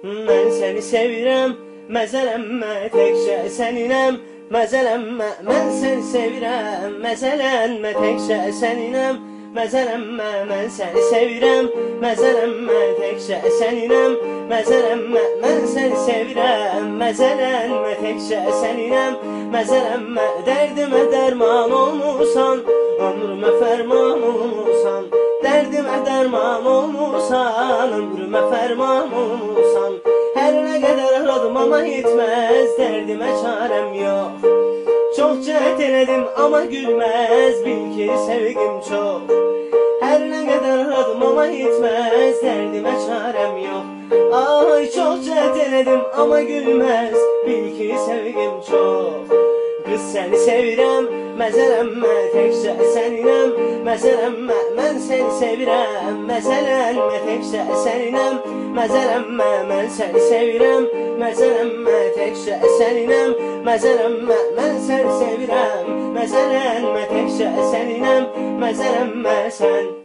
mən səni sevirəm, məzələnmə təkcə səninəm. Məzələnmə, mən səni sevirəm, məzələnmə təkcə səninəm. Məzələnmə, mən səni sevirəm, məzələnmə təkcə səninəm. Məzələnmə, mən səni sevirəm, məzələnmə təkcə səninəm. Məzələnmə, dərdimə dərman olmusan, ömrümə fərman olmusan. Dərdimə dərman olmusan, ömrümə fərman olmusan. Hər nə qədər aradım ama yetməz, dərdimə çarəm yox. Çox cəhd elədim ama gülməz, bil ki sevgim çox. Hər nə qədər aradım ama yetməz, dərdimə çarəm yox. Ay, çox cəhd elədim ama gülməz, bil ki sevgim çox. Qız səni sevirəm, məzələnmə təkcə səninəm. Məzələnmə, mən səni sevirəm, məzələnmə təkcə səninəm. Məzələnmə, mən səni sevirəm, məzələnmə təkcə səninəm. Məzələnmə, mən səni sevirəm, məzələnmə təkcə səninəm. Məzələnmə sən